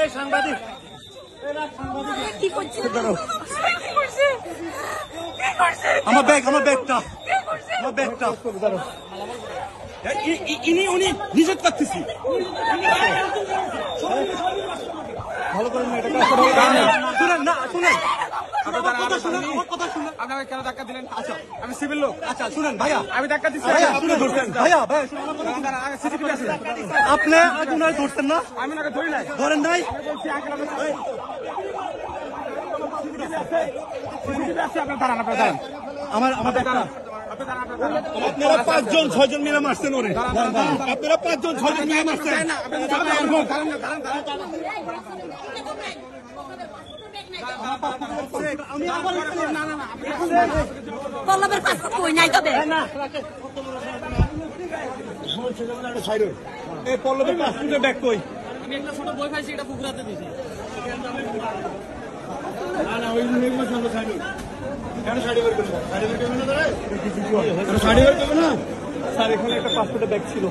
এই সাংবাদিক কি করছে? আমার ব্যাগটা উনি নিষেধ করতেছি ভালো করে শুনেন না শুনেন আপনাকে কেন ধাক্কা দিলেন? আচ্ছা আমি সিভিল লোক। আচ্ছা শুনেন ভাইয়া আমি ধাক্কা দিচ্ছি। ভাইয়া শুনে ধরছেন ভাইয়া সিসিটিভি আছে। আপনি আগুন ধরছেন না আমি ওনাকে ধরি নাই। ধরেন নাই সিসিটিভি আছে, আপনার দাঁড়ান, আপনার দাঁড়ান। আমার ব্যাগটা আপনারা 5 জন 6 জন মিলে মারছেন ওরে আপনারা 5 জন 6 জন মিলে মারছেন পল্লবের পাসপোর্ট কই নাই তবে এই পল্লবের পাসপোর্টের ব্যাগ কই আমি একটা ছোট বই পাইছি, এটা পুকুরাতে দিয়েছি। না ওই নির্মাণ সঙ্গে সাইড কেন সাইড বের করবে সাইড বের করবে না স্যার এখানে একটা পাসপোর্টের ব্যাগ ছিল